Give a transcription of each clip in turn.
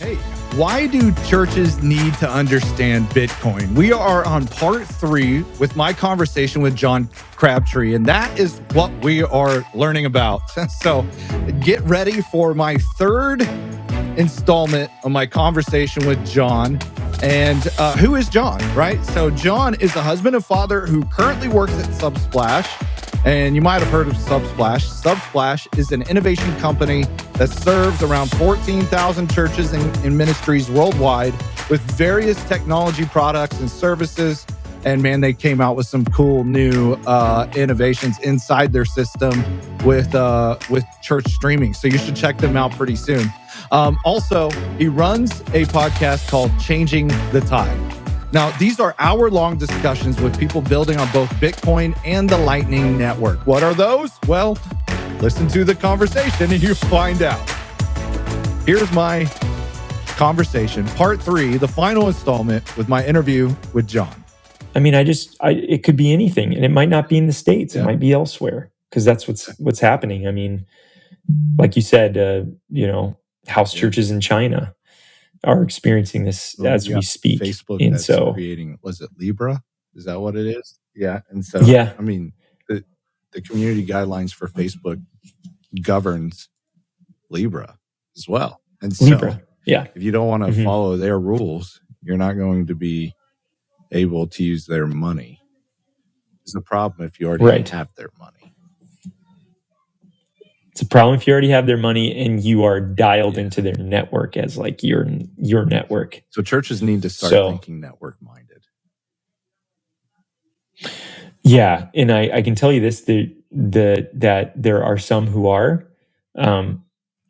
Hey, why do churches need to understand Bitcoin? We are on part 3 with my conversation with Jon Crabtree, and that is what we are learning about. So get ready for my 3rd installment of my conversation with Jon. And who is Jon, right? So Jon is a husband and father who currently works at Subsplash. And you might have heard of Subsplash. Subsplash is an innovation company that serves around 14,000 churches and ministries worldwide with various technology products and services. And man, they came out with some cool new innovations inside their system with church streaming. So you should check them out pretty soon. Also, he runs a podcast called Changing the Tide. Now, these are hour-long discussions with people building on both Bitcoin and the Lightning Network. What are those? Well, listen to the conversation and you find out. Here's my conversation, part 3, the final installment with my interview with Jon. I mean, it could be anything, and it might not be in the States. It might be elsewhere, because that's what's happening. I mean, like you said, house churches in China are experiencing this as we speak. Facebook and that's so creating, was it Libra? Is that what it is? Yeah. And so, yeah, I mean, the community guidelines for Facebook governs Libra as well. And so Libra, yeah. if you don't want to follow their rules, you're not going to be able to use their money. It's a problem if you already have their money. It's a problem if you already have their money and you are dialed into their network as like your network. So churches need to start thinking network minded. Yeah, and I can tell you this: that there are some who are.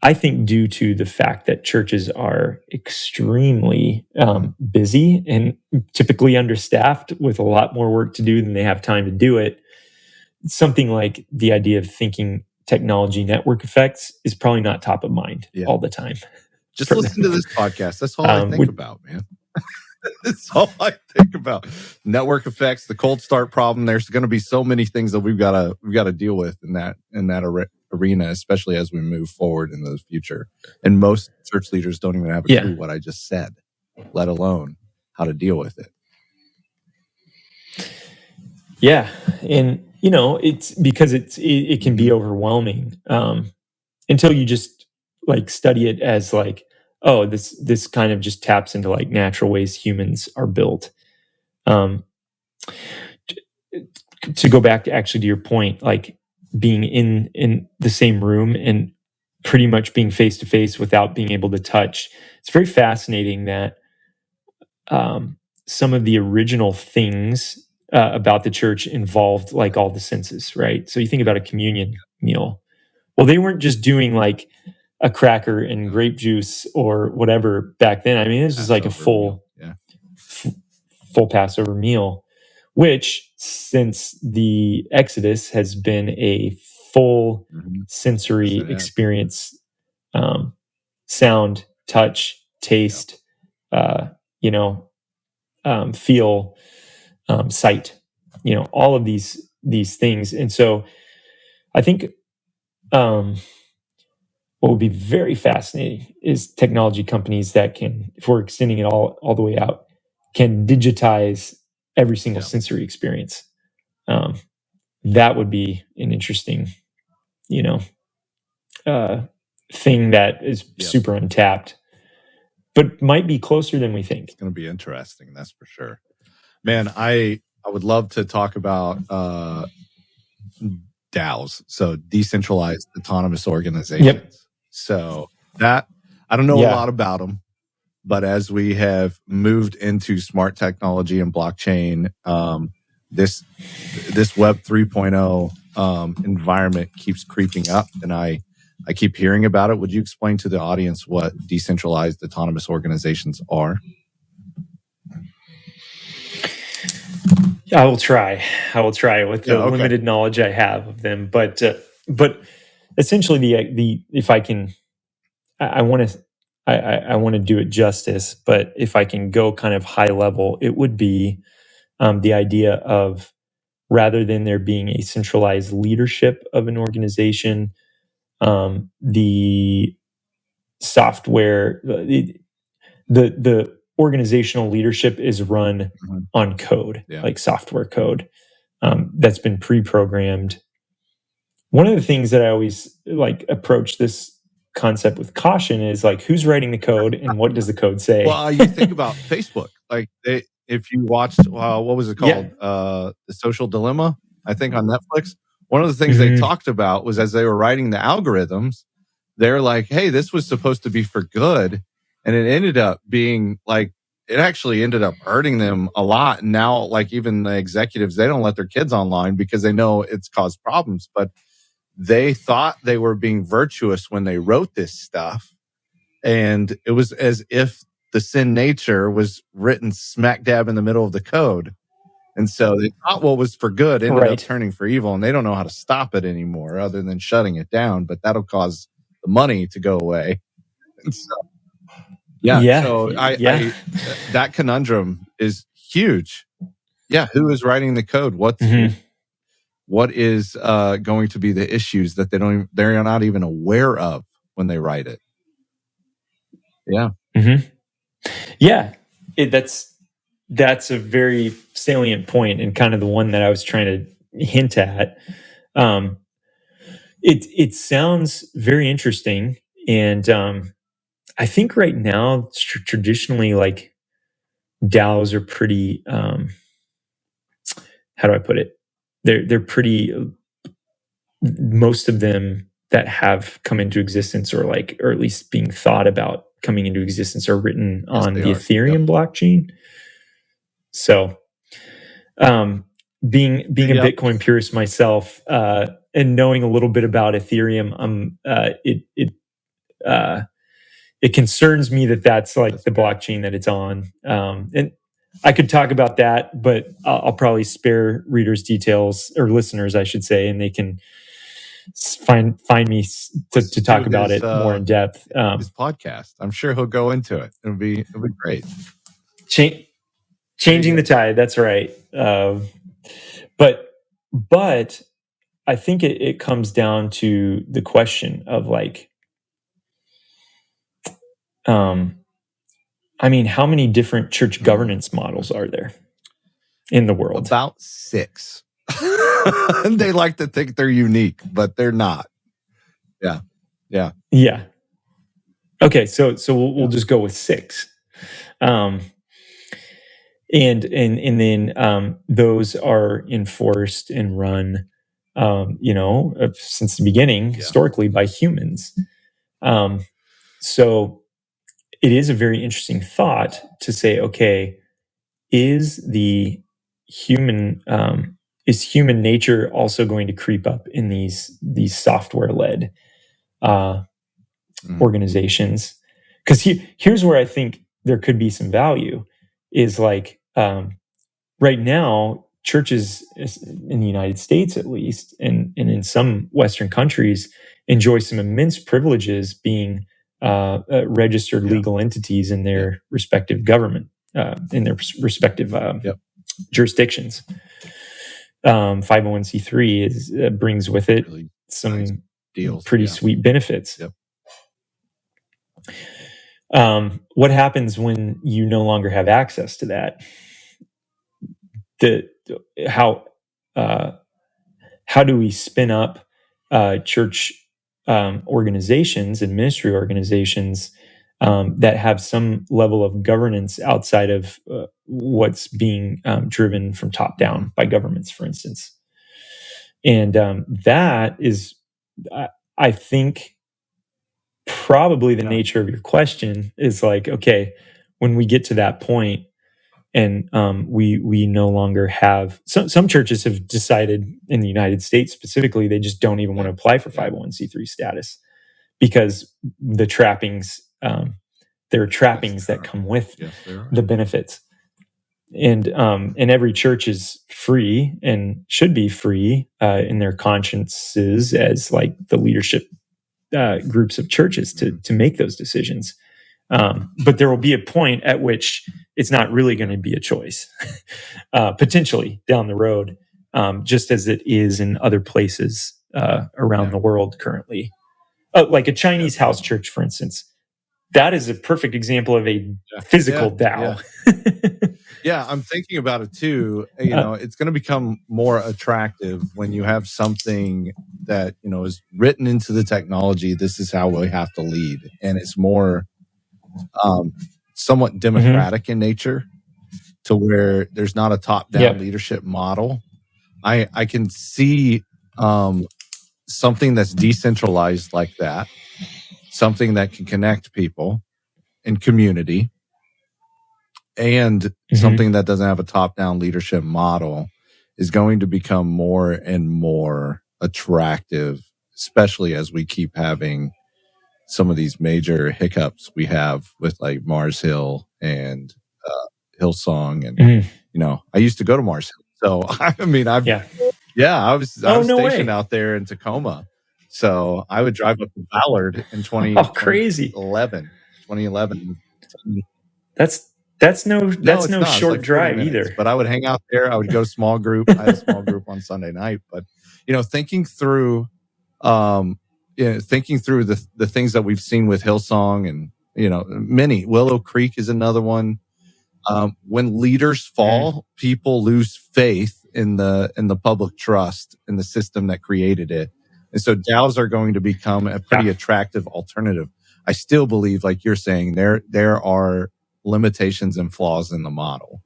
I think due to the fact that churches are extremely busy and typically understaffed with a lot more work to do than they have time to do it. Something like the idea of thinking technology network effects is probably not top of mind all the time. Just listen to this podcast. That's all I think about, man. That's all I think about. Network effects, the cold start problem. There's going to be so many things that we've got to deal with in that arena, especially as we move forward in the future. And most church leaders don't even have a clue what I just said, let alone how to deal with it. Yeah, and it's because it can be overwhelming until you just like study it as like, oh, this kind of just taps into like natural ways humans are built. To go back to your point, like being in the same room and pretty much being face to face without being able to touch. It's very fascinating that some of the original things about the church involved like all the senses, right? So you think about a communion meal. Well, they weren't just doing like a cracker and grape juice or whatever back then. I mean, this was like a full Passover meal, which since the Exodus has been a full sensory experience, sound, touch, taste, feel, sight, all of these things. And so I think what would be very fascinating is technology companies that can, if we're extending it all the way out, can digitize every single sensory experience. That would be an interesting, thing that is super untapped, but might be closer than we think. It's going to be interesting, that's for sure. Man, I would love to talk about DAOs, so decentralized autonomous organizations. Yep. So that I don't know a lot about them, but as we have moved into smart technology and blockchain, this Web 3.0 environment keeps creeping up, and I keep hearing about it. Would you explain to the audience what decentralized autonomous organizations are? I will try with the limited knowledge I have of them, but essentially the if I can, I want to do it justice, but if I can go kind of high level, it would be the idea of, rather than there being a centralized leadership of an organization, the software, the organizational leadership is run on code, Yeah. like software code, that's been pre-programmed. One of the things that I always like approach this concept with caution is like, who's writing the code and what does the code say? Well, you think about Facebook. Like, if you watched, what was it called? The Social Dilemma, I think, on Netflix. One of the things they talked about was, as they were writing the algorithms, they're like, hey, this was supposed to be for good. And it ended up being like, it actually ended up hurting them a lot. And now, like, even the executives, they don't let their kids online because they know it's caused problems. But they thought they were being virtuous when they wrote this stuff. And it was as if the sin nature was written smack dab in the middle of the code. And so they thought what was for good ended up turning for evil, and they don't know how to stop it anymore other than shutting it down. But that'll cause the money to go away. And so, so I that conundrum is huge. Yeah, who is writing the code? What is going to be the issues that they're not even aware of when they write it? Yeah. Yeah, that's a very salient point, and kind of the one that I was trying to hint at. It sounds very interesting, and I think right now traditionally, like, DAOs are pretty. How do I put it? They're pretty. Most of them that have come into existence, or at least being thought about coming into existence, are written on the Ethereum blockchain. So, being a Bitcoin purist myself, and knowing a little bit about Ethereum, it concerns me that that's like the blockchain that it's on. And I could talk about that, but I'll probably spare readers details, or listeners, I should say, and they can find me to talk about it more in depth. His podcast, I'm sure he'll go into it. It'll be great. Changing the tide. That's right. But I think it comes down to the question of, like, I mean, how many different church governance models are there in the world? About 6. And they like to think they're unique, but they're not. Yeah. Okay, so we'll just go with 6. And then those are enforced and run, since the beginning, historically, by humans. So it is a very interesting thought to say, okay, is human nature also going to creep up in these software-led organizations? Because here's where I think there could be some value, is like, right now, churches in the United States, at least, and in some Western countries, enjoy some immense privileges being registered legal entities in their respective government, in their respective jurisdictions. 501c3 brings with it really some nice deals, pretty sweet benefits. What happens when you no longer have access to that? How do we spin up church organizations and ministry organizations that have some level of governance outside of what's being driven from top down by governments, for instance? And that is, I think, probably the nature of your question is like, okay, when we get to that point, and we no longer have, some churches have decided, in the United States specifically, they just don't even want to apply for 501c3 status, because the trappings, there are trappings that come with the benefits. And every church is free, and should be free in their consciences, as like the leadership groups of churches, to make those decisions. But there will be a point at which it's not really going to be a choice, potentially down the road, just as it is in other places around the world currently. Like a Chinese house church, for instance. that is a perfect example of a physical Tao. Yeah, I'm thinking about it too. You know, it's going to become more attractive when you have something that, you know, is written into the technology. This is how we have to lead. And it's more somewhat democratic in nature, to where there's not a top-down leadership model. I can see something that's decentralized like that, something that can connect people in community, and something that doesn't have a top-down leadership model is going to become more and more attractive, especially as we keep having some of these major hiccups we have with like Mars Hill and Hillsong. And, you know, I used to go to Mars Hill. So, I mean, I was stationed out there in Tacoma. So I would drive up to Ballard in 2011. That's no short like drive minutes, either. But I would hang out there. I would go to small group. I had a small group on Sunday night. But, you know, thinking through the things that we've seen with Hillsong, and, you know, many, Willow Creek is another one. When leaders fall, people lose faith in the public trust in the system that created it. And so DAOs are going to become a pretty attractive alternative. I still believe, like you're saying, there are limitations and flaws in the model.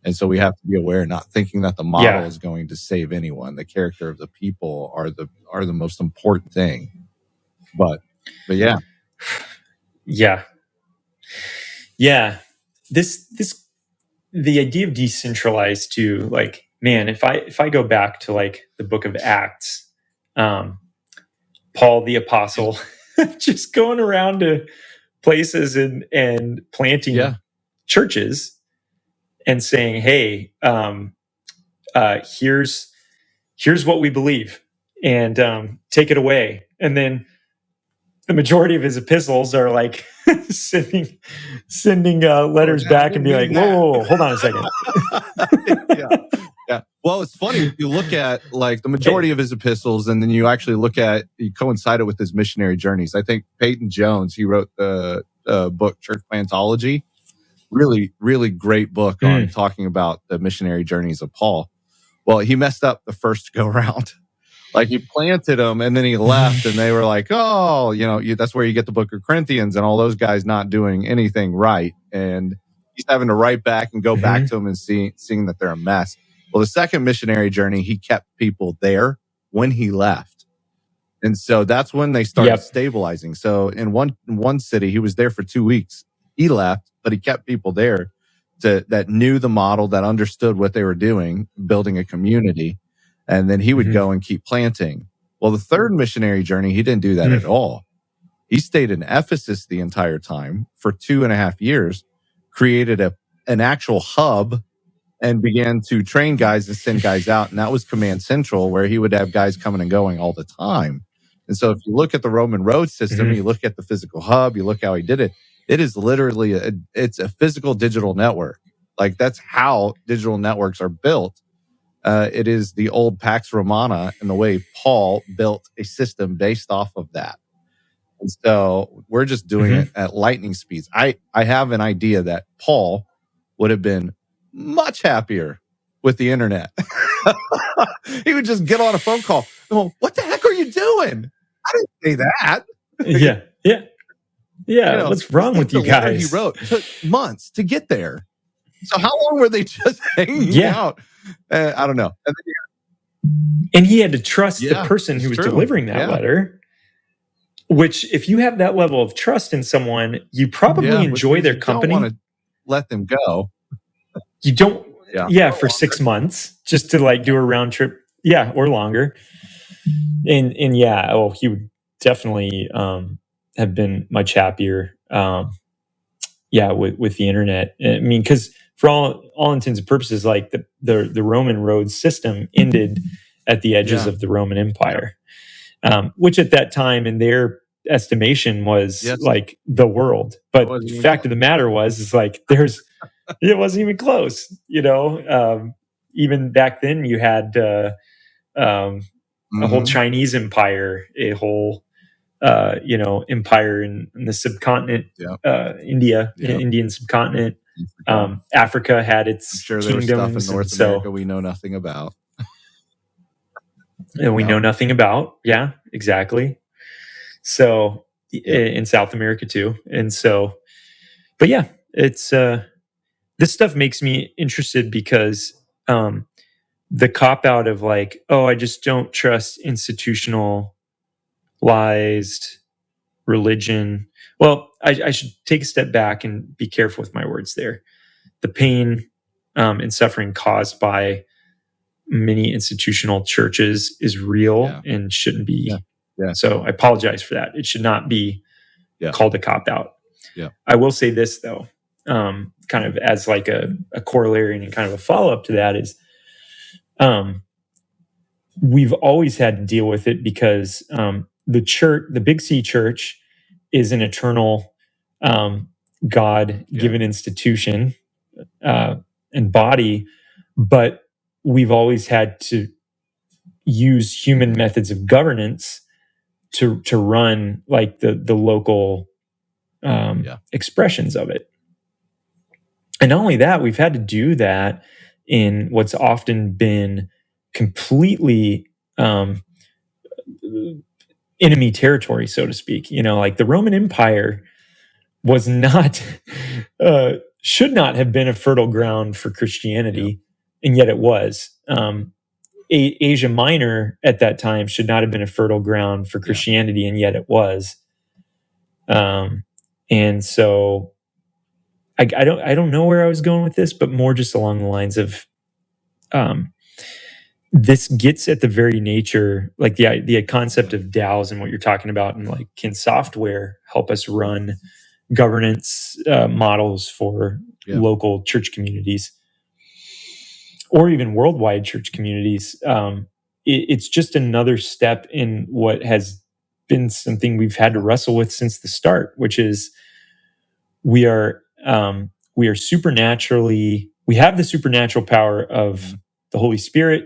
And so we have to be aware, not thinking that the model is going to save anyone. The character of the people are the most important thing. But yeah. The idea of decentralized too, like, man, if I go back to like the book of Acts, Paul the apostle just going around to places and planting churches and saying, hey, here's what we believe, and take it away. And then the majority of his epistles are like sending letters back and be like, whoa, hold on a second. Yeah. Well, it's funny if you look at like the majority of his epistles, and then you actually you coincide it with his missionary journeys. I think Peyton Jones, he wrote the book Church Plantology. Really, really great book on talking about the missionary journeys of Paul. Well, he messed up the first go round. Like, he planted them and then he left, and they were like, oh, you know, that's where you get the book of Corinthians and all those guys not doing anything right. And he's having to write back and go back to them and seeing that they're a mess. Well, the second missionary journey, he kept people there when he left. And so that's when they started stabilizing. So in one city, he was there for 2 weeks. He left, but he kept people there that knew the model, that understood what they were doing, building a community. And then he would go and keep planting. Well, the third missionary journey, he didn't do that at all. He stayed in Ephesus the entire time for 2.5 years, created an actual hub, and began to train guys and send guys out. And that was Command Central, where he would have guys coming and going all the time. And so if you look at the Roman road system, you look at the physical hub, you look how he did it, it is literally it's a physical digital network. Like, that's how digital networks are built. It is the old Pax Romana, and the way Paul built a system based off of that. And so we're just doing it at lightning speeds. I have an idea that Paul would have been much happier with the internet. He would just get on a phone call. Oh, what the heck are you doing? I didn't say that. Yeah. You know, what's wrong with you guys? He wrote took months to get there. So how long were they just hanging out? I don't know. And he had to trust the person who was delivering that letter. Which, if you have that level of trust in someone, you probably enjoy their company. You don't want to let them go. You don't, for 6 months, just to like do a round trip, or longer. And he would definitely have been much happier, with the internet. I mean, because for all intents and purposes, like the Roman road system ended at the edges of the Roman Empire. Which at that time, in their estimation, was like the world. But the fact of the matter is like it wasn't even close. You know, even back then, you had a whole Chinese empire, a whole empire in the subcontinent, Indian subcontinent. Africa had its I'm sure there was stuff in kingdoms, North America we know nothing about. And we know nothing about. Yeah, exactly. So in South America too. And so, but yeah, it's this stuff makes me interested because the cop out of like, oh, I just don't trust institutionalized religion. Well, I should take a step back and be careful with my words there. The pain and suffering caused by many institutional churches is real and shouldn't be. So I apologize for that. It should not be called a cop out. I will say this though, kind of as like a corollary and kind of a follow up to that is, we've always had to deal with it because the church, the Big C Church, is an eternal God given institution and body, but we've always had to use human methods of governance to run like the local expressions of it. And not only that, we've had to do that in what's often been completely enemy territory, so to speak. Like the Roman Empire was not, should not have been a fertile ground for Christianity, and yet it was. Asia Minor at that time should not have been a fertile ground for Christianity, and yet it was. And so I don't know where I was going with this, but more just along the lines of this gets at the very nature, like the concept of DAOs and what you're talking about, and like, can software help us run governance models for local church communities or even worldwide church communities? It's just another step in what has been something we've had to wrestle with since the start, which is we are supernaturally, we have the supernatural power of the Holy Spirit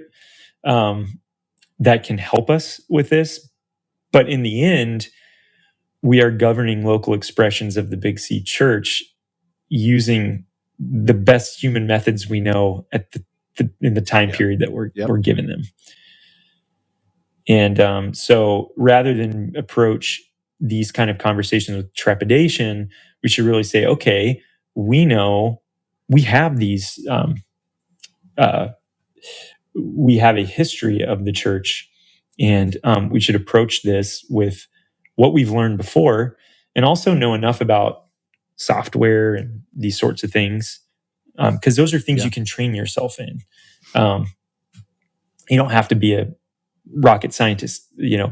that can help us with this. But in the end, we are governing local expressions of the Big C Church using the best human methods we know at in the time period that we're given them. And so rather than approach these kind of conversations with trepidation, we should really say, okay, we know we have these, we have a history of the church, and we should approach this with what we've learned before, and also know enough about software and these sorts of things, because those are things you can train yourself in. You don't have to be a rocket scientist,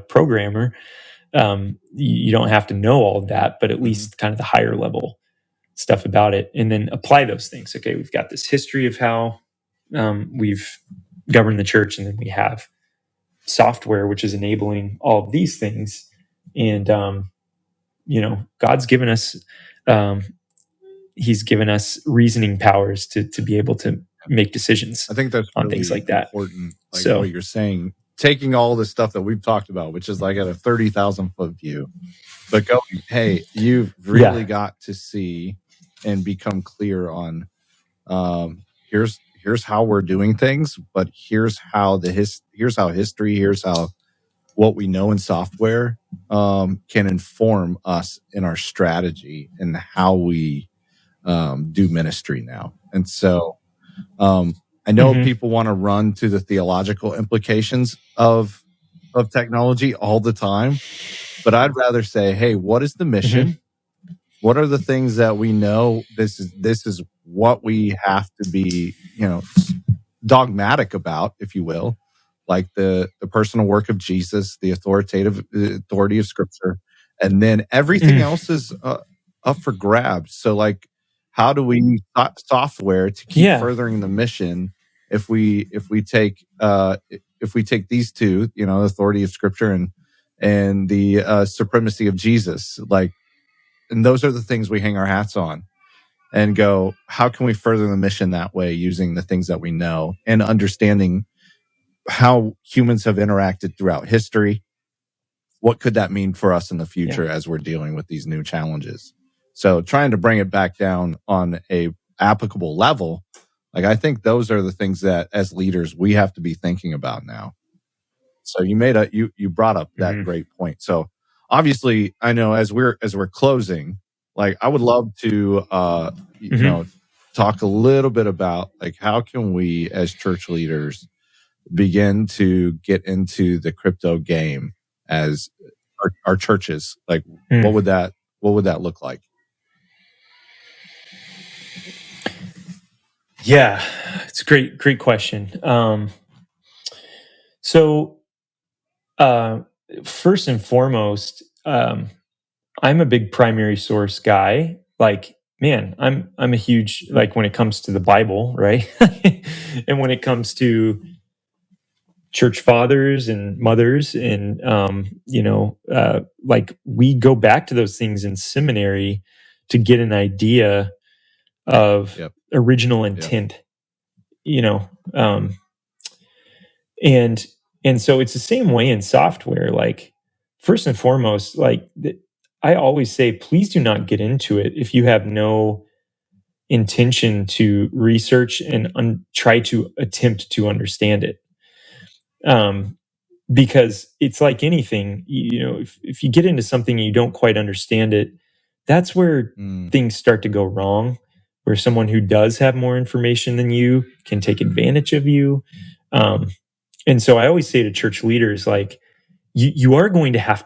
programmer. You don't have to know all of that, but at least kind of the higher level stuff about it, and then apply those things. Okay, we've got this history of how we've governed the church, and then we have software which is enabling all of these things. And God's given us, He's given us reasoning powers to be able to make decisions. I think that's on really things like that. Important. Like what you're saying, taking all the stuff that we've talked about, which is like at a 30,000 foot view, but going, hey, you've really got to see and become clear on here's how we're doing things, but here's how history, here's how what we know in software can inform us in our strategy and how we do ministry now. And so I know people want to run to the theological implications of technology all the time, but I'd rather say, hey, what is the mission? What are the things that we know this is what we have to be, dogmatic about, if you will, like the personal work of Jesus, the authority of Scripture, and then everything else is up for grabs. So, like, how do we use software to keep furthering the mission? If we take these two, the authority of Scripture and the supremacy of Jesus, like. And those are the things we hang our hats on and go, how can we further the mission that way using the things that we know and understanding how humans have interacted throughout history what could that mean for us in the future as we're dealing with these new challenges? So trying to bring it back down on a applicable level, like I think those are the things that as leaders we have to be thinking about now. So you brought up that great point. So obviously, I know as we're closing, like I would love to talk a little bit about like how can we as church leaders begin to get into the crypto game as our churches. Like what would that look like? Yeah, it's a great question. So first and foremost, I'm a big primary source guy. Like, man, I'm a huge, like, when it comes to the Bible, right? And when it comes to church fathers and mothers, and like we go back to those things in seminary to get an idea of original intent. And so it's the same way in software. Like, first and foremost, like I always say, please do not get into it if you have no intention to research and try to attempt to understand it. Because it's like anything, if you get into something and you don't quite understand it, that's where things start to go wrong, where someone who does have more information than you can take advantage of you. And so I always say to church leaders, like, you are going to have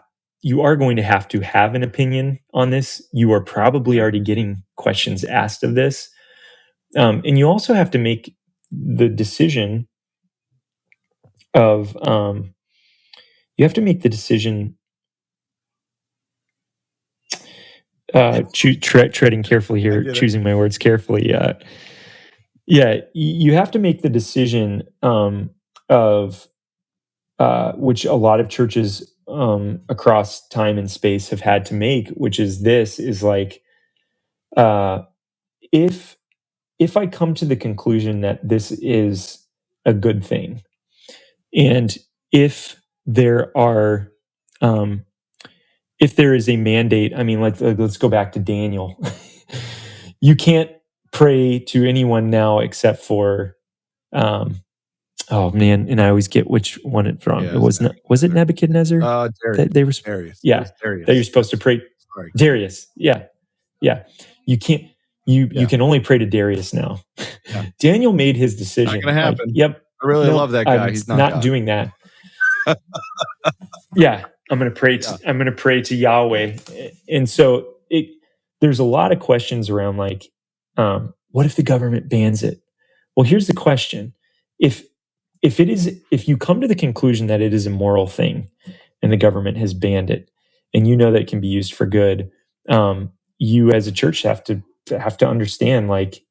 to have an opinion on this. You are probably already getting questions asked of this. And you also have to make the decision of treading carefully here, choosing my words carefully. You have to make the decision of which a lot of churches across time and space have had to make, which is like, if I come to the conclusion that this is a good thing, and if there is a mandate, I mean, let's go back to Daniel. You can't pray to anyone now except for, oh man, and I always get which one it's wrong. It was was it Nebuchadnezzar? Darius. They were Darius. Yeah, Darius. that you're supposed to pray. Sorry. Darius. Yeah. You can't. You can only pray to Darius now. Yeah. Daniel made his decision. Not gonna happen. Like, yep. I really love that guy. He's not doing that. Yeah, I'm going to pray. I'm going to pray to Yahweh. And so there's a lot of questions around, like, what if the government bans it? Well, here's the question: if you come to the conclusion that it is a moral thing, and the government has banned it, and you know that it can be used for good, you as a church have to understand, like,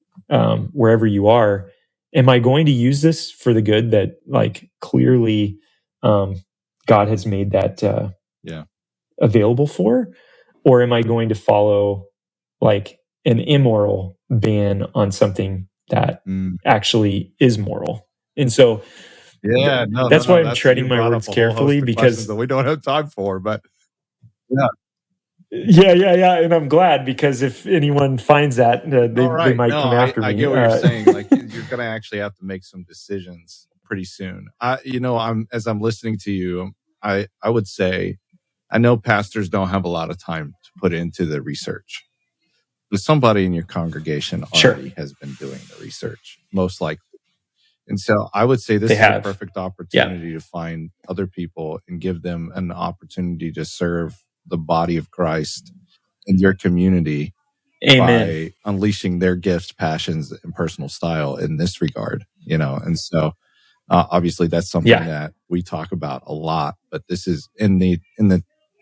wherever you are, am I going to use this for the good that, like, clearly God has made that available for, or am I going to follow, like, an immoral ban on something that actually is moral? And so that's why I'm treading my words carefully, because that we don't have time for, but yeah, and I'm glad, because if anyone finds that, they might come after me. I get what you're saying. Like, you're going to actually have to make some decisions pretty soon. As I'm listening to you, I would say, I know pastors don't have a lot of time to put into the research, but somebody in your congregation already has been doing the research, most likely. And so I would say this is a perfect opportunity to find other people and give them an opportunity to serve the body of Christ in your community. Amen. By unleashing their gifts, passions, and personal style in this regard, And so obviously that's something that we talk about a lot, but this is in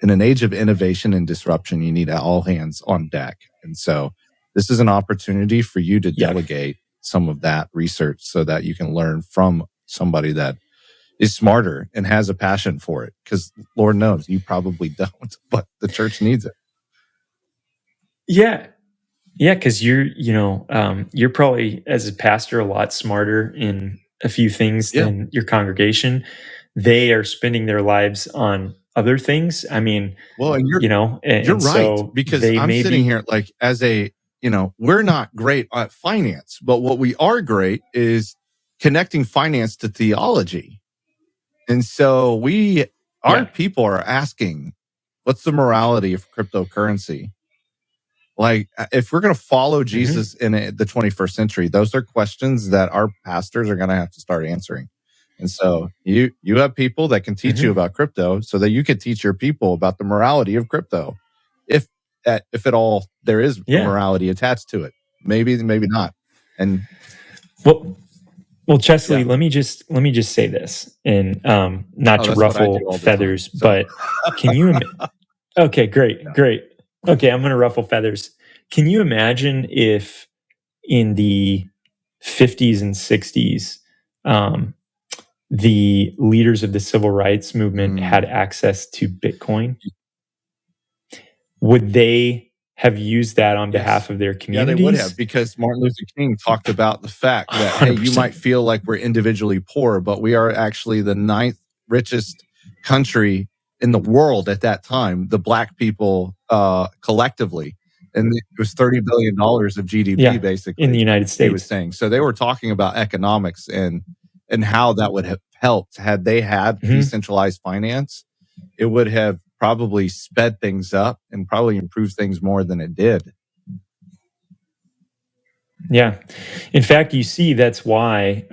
an age of innovation and disruption, you need all hands on deck. And so this is an opportunity for you to delegate some of that research so that you can learn from somebody that is smarter and has a passion for it. Because Lord knows you probably don't, but the church needs it. Yeah, because you're probably, as a pastor, a lot smarter in a few things than your congregation. They are spending their lives on other things. I mean, well, and you know, you're and right, so because they I'm may sitting be, here like, as a, we're not great at finance, but what we are great is connecting finance to theology. And so our people are asking, what's the morality of cryptocurrency? Like, if we're going to follow Jesus in the 21st century, those are questions that our pastors are going to have to start answering. And so you have people that can teach you about crypto, so that you could teach your people about the morality of crypto, if at all there is a morality attached to it. Maybe not. And well, Chesley, let me just say this, and not to that's what I do ruffle all the time. feathers, So but can you? Okay, great. Okay, I'm going to ruffle feathers. Can you imagine if in the 50s and 60s, the leaders of the civil rights movement had access to Bitcoin? Would they have used that on behalf of their yeah, they would have, communities? because Martin Luther King talked about the fact that, hey, you 100%. might feel like we're individually poor, but we are actually the 9th richest country in the world at that time, the Black people collectively. And it was $30 billion of GDP, basically, in the United States. he was saying. So they were talking about economics and how that would have helped had they had decentralized finance. It would have probably sped things up and probably improved things more than it did. Yeah. In fact, you see, that's why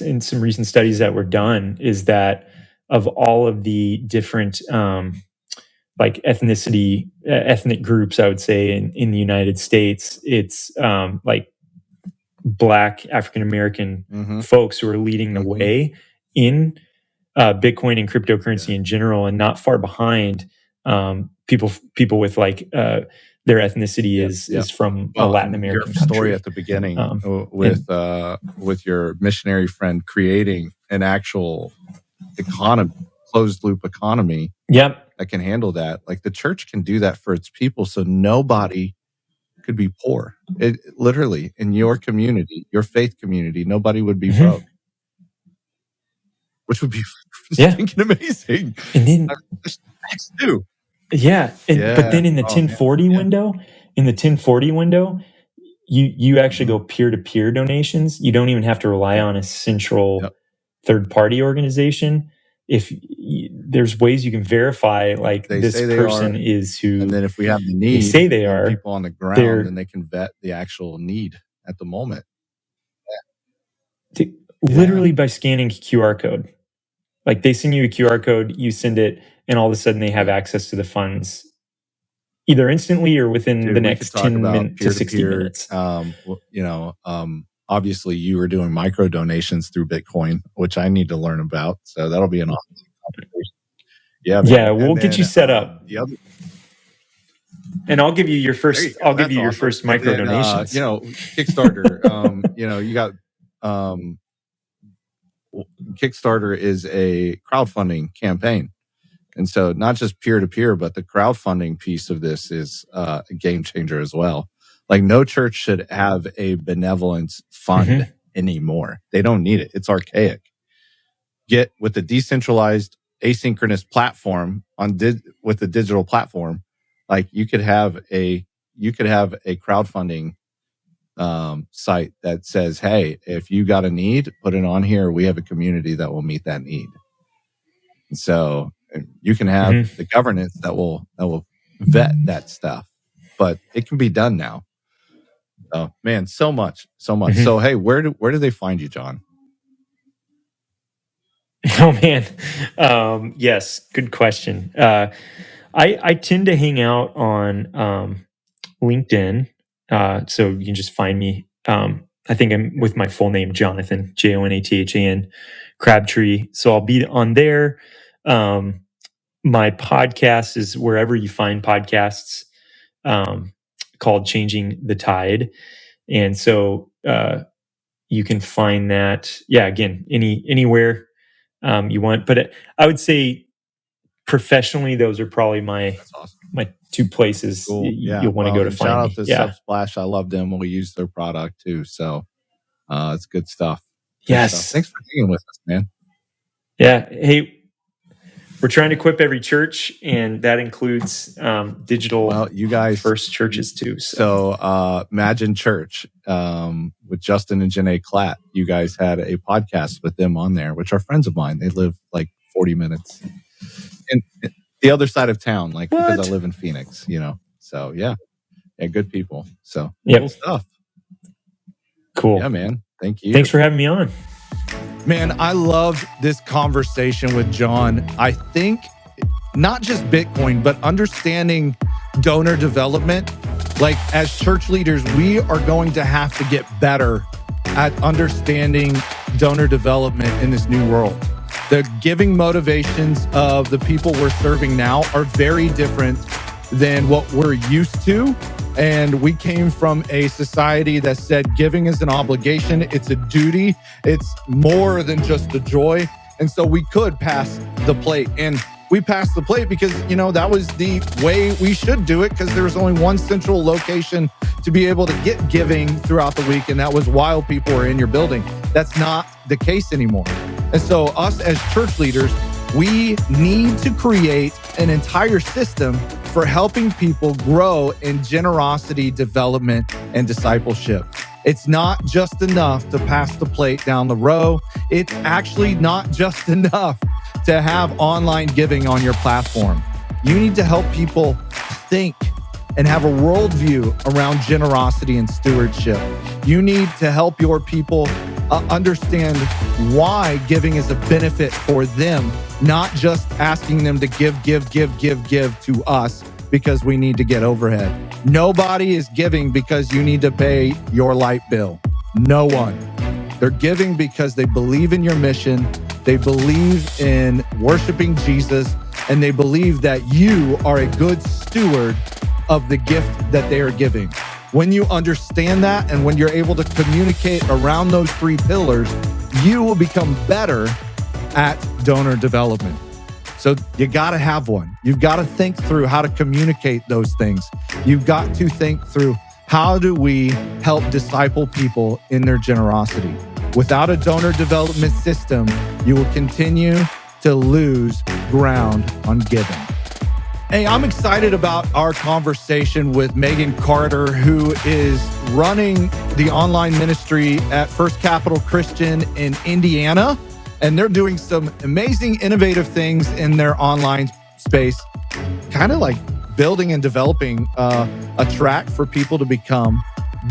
in some recent studies that were done, is that of all of the different like ethnic groups, I would say, in the United States, it's like Black African American folks who are leading the way in Bitcoin and cryptocurrency in general, and not far behind people with like their ethnicity is from a Latin American your story country. at the beginning with your missionary friend creating an actual economy, closed loop economy, that can handle that. Like, the church can do that for its people, so nobody could be poor. It literally, in your community, your faith community, nobody would be broke, which would be stinking amazing. And then too. But then in the 1040 window, you actually go peer-to-peer donations. You don't even have to rely on a central third-party organization. If there's ways you can verify, like, this person is who, and then if we have the need, they say they are, people on the ground, then they can vet the actual need at the moment. Literally by scanning QR code. Like, they send you a QR code, you send it, and all of a sudden they have access to the funds either instantly or within the next 10 to 60 minutes. Obviously you were doing micro donations through Bitcoin, which I need to learn about. So that'll be an awesome conversation. Yeah, man. Yeah, we'll get you set up. And I'll give you your first. I'll give you your first micro donations. Kickstarter. You got Kickstarter is a crowdfunding campaign. And so not just peer-to-peer, but the crowdfunding piece of this is a game changer as well. Like, no church should have a benevolence fund anymore. They don't need it. It's archaic. Get with the decentralized asynchronous platform with the digital platform, like, you could have a crowdfunding site that says, hey, if you got a need, put it on here. We have a community that will meet that need. And so you can have the governance that will vet that stuff, but it can be done now. Oh man, so much. So hey, where do they find you, Jon? Oh man, yes, good question. I tend to hang out on LinkedIn, so you can just find me. I think I'm with my full name, Jonathan, Jonathan Crabtree. So I'll be on there. My podcast is wherever you find podcasts, called Changing the Tide. And so you can find that, again, anywhere you want. But I would say professionally, those are probably my two places you'll want to go to find shout me. Out to Subsplash. I love them. We use their product too. So it's good stuff. Yes. Thanks for being with us, man. Yeah. Hey, we're trying to equip every church, and that includes digital Well, you guys first churches too. So Imagine Church with Justin and Janae Klatt. You guys had a podcast with them on there, which are friends of mine. They live like 40 minutes in the other side of town, like because I live in Phoenix, you know. So yeah, good people. So cool stuff. Cool. Yeah, man. Thank you. Thanks for having me on. Man, I loved this conversation with Jon. I think not just Bitcoin, but understanding donor development. Like as church leaders, we are going to have to get better at understanding donor development in this new world. The giving motivations of the people we're serving now are very different than what we're used to. And we came from a society that said giving is an obligation, it's a duty, it's more than just a joy. And so we could pass the plate. And we passed the plate because, you know, that was the way we should do it, because there was only one central location to be able to get giving throughout the week, and that was while people were in your building. That's not the case anymore. And so us as church leaders, we need to create an entire system for helping people grow in generosity, development, and discipleship. It's not just enough to pass the plate down the row. It's actually not just enough to have online giving on your platform. You need to help people think and have a worldview around generosity and stewardship. You need to help your people understand why giving is a benefit for them, not just asking them to give to us because we need to get overhead. Nobody is giving because you need to pay your light bill. No one. They're giving because they believe in your mission, they believe in worshiping Jesus, and they believe that you are a good steward of the gift that they are giving. When you understand that, and when you're able to communicate around those three pillars, you will become better at donor development. So you got to have one. You've got to think through how to communicate those things. You've got to think through, how do we help disciple people in their generosity? Without a donor development system, you will continue to lose ground on giving. Hey, I'm excited about our conversation with Megan Carter, who is running the online ministry at First Capital Christian in Indiana. And they're doing some amazing, innovative things in their online space, kind of like building and developing a track for people to become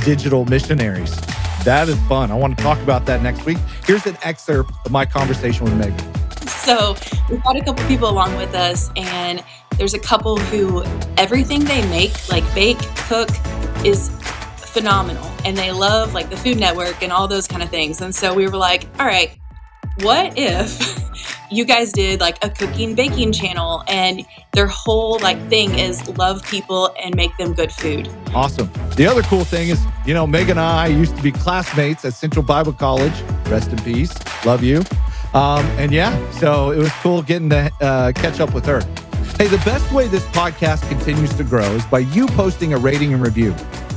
digital missionaries. That is fun. I want to talk about that next week. Here's an excerpt of my conversation with Megan. So we've got a couple people along with us, and there's a couple who everything they make, like bake, cook, is phenomenal. And they love like the Food Network and all those kind of things. And so we were like, all right, what if you guys did like a cooking, baking channel, and their whole like thing is love people and make them good food? Awesome. The other cool thing is, you know, Megan and I used to be classmates at Central Bible College. Rest in peace. Love you. And yeah, so it was cool getting to catch up with her. Hey, the best way this podcast continues to grow is by you posting a rating and review.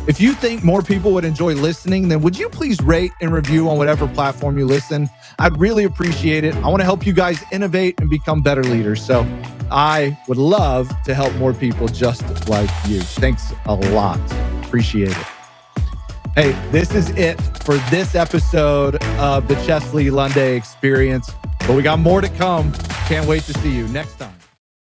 If you think more people would enjoy listening, then would you please rate and review on whatever platform you listen? I'd really appreciate it. I want to help you guys innovate and become better leaders. So I would love to help more people just like you. Thanks a lot. Appreciate it. Hey, this is it for this episode of the Chesley Lunday Experience. But we got more to come. Can't wait to see you next time.